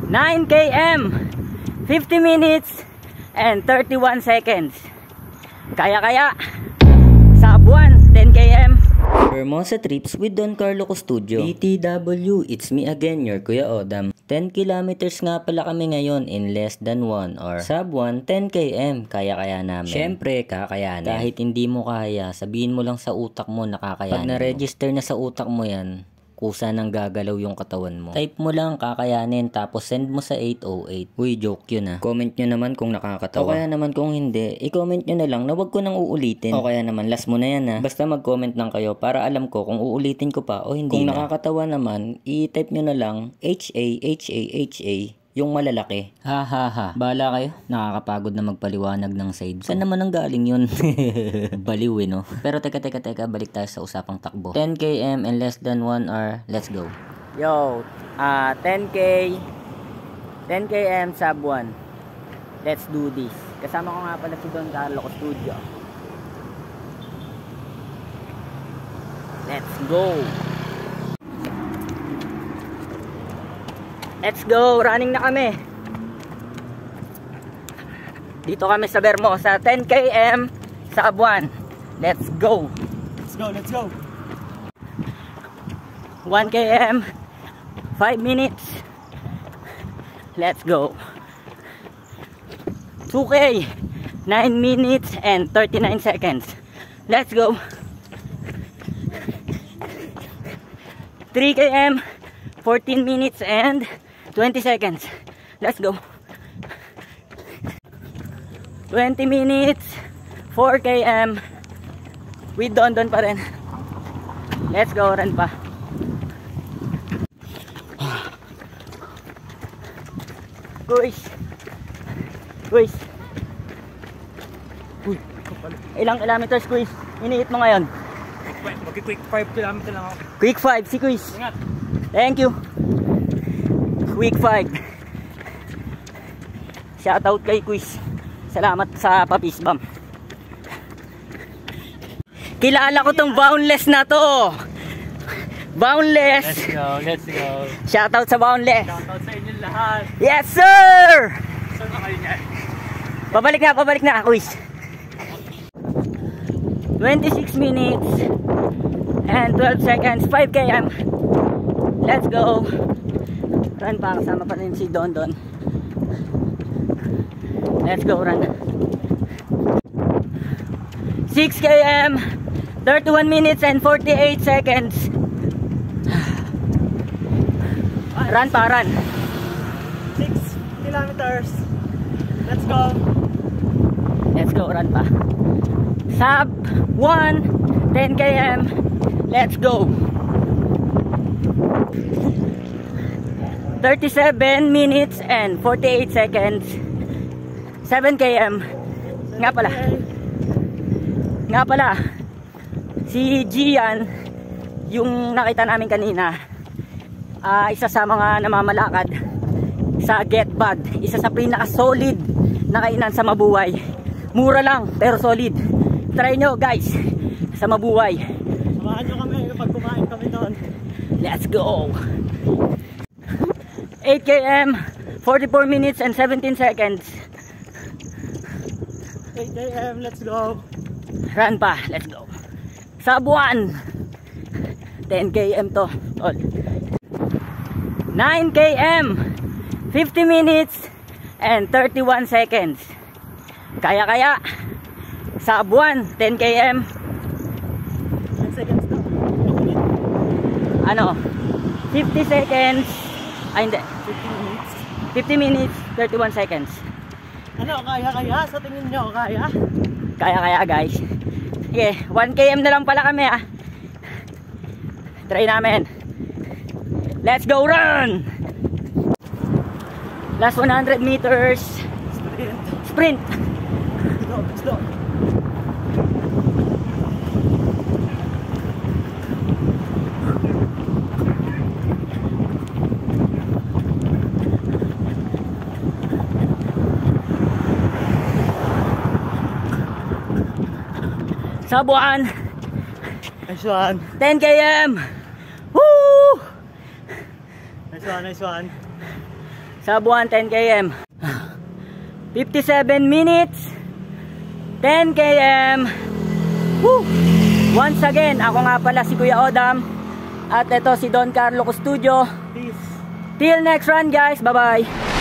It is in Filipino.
9 km, 50 minutes and 31 seconds. Kaya sa buwan, 10 km. Hermosa Trips with Don Carlo Custodio. BTW, it's me again, your Kuya Odam. 10 kilometers nga pala kami ngayon in less than 1 hour. Sa buwan, 10 km, kaya namin. Syempre, kakayanin. Kahit hindi mo kaya, sabihin mo lang sa utak mo na kakayanin. Pag na-register na sa utak mo yan, kusa nang gagalaw yung katawan mo. Type mo lang kakayanin tapos send mo sa 808. Uy, joke yun ah. Comment nyo naman kung nakakatawa. O kaya naman kung hindi, i-comment nyo na lang na wag ko nang uulitin. O kaya naman last mo na yan ah. Basta mag-comment lang kayo para alam ko kung uulitin ko pa o hindi. Kung nakakatawa naman, i-type nyo na lang HA yung malalaki. Ha. Bahala kayo. Nakakapagod na magpaliwanag ng side. Saan naman ang galing yun? Baliw eh, no? Pero teka. Balik tayo sa usapang takbo. 10 km in less than 1 hour. Let's go. Yo, 10 km sa buwan. Let's do this. Kasama ko nga pala si Don Carlo Custodio. Let's go. Let's go, running na kami. Dito kami sa Hermosa, 10 km sa buwan. Let's go. 1 km, 5 minutes. Let's go. 2K, 9 minutes and 39 seconds. Let's go. 3 km, 14 minutes and 20 seconds. Let's go. 20 minutes, 4 km. With Don pa rin. Let's go, run pa. Guys. Uy, ilang kilometers, Quiz? Iniit mo ngayon? Mag-quick 5 km lang ako. Quick 5, si Quiz. Ingat. Thank you. Quick 5. Shoutout kay Quiz. Salamat sa papis bam. Kilala ko tong Boundless na to. Boundless. Let's go. Shoutout sa Boundless. Shoutout sa inyo lahat. Yes sir. Saan na kayo niyan? Pabalik na Quiz. 26 minutes and 12 seconds, 5 km. Let's go. Run pa, kasama pa rin si Don. Let's go, run. 6 km, 31 minutes and 48 seconds. Run pa, run. 6 kilometers. Let's go. Let's go, run pa. Sub 1, 10 km. Let's go. 37 minutes and 48 seconds. 7 km. Nga pala. Si Gian, yung nakita namin kanina, isa sa mga namamalakad sa Get Bad. Isa sa pinaka-solid na kainan sa Mabuhay. Mura lang, pero solid. Try nyo guys, sa Mabuhay. Samahan nyo kami kapag kumain kami doon. Let's go. 8 km, 44 minutes and 17 seconds. 8 km, let's go. Run pa, let's go. Sa buwan, 10 km to. 9 km, 50 minutes and 31 seconds. Kaya sa buwan, 10 km. 10 seconds na. 50 seconds. Ay hindi, 50 minutes. 50 minutes, 31 seconds. Kaya? Sa tingin nyo, kaya? Kaya guys. Sige, 1 km na lang pala kami ah. Try namin. Let's go, run! Last 100 meters. Sprint. Let's go. Sa buwan, Nice one. 10 km. Woo! Nice one. Sub 1, 10 km. 57 minutes, 10 km. Woo! Once again, ako nga pala si Kuya Odam. At ito si Don Carlo Custodio. Peace. Till next run guys, bye bye.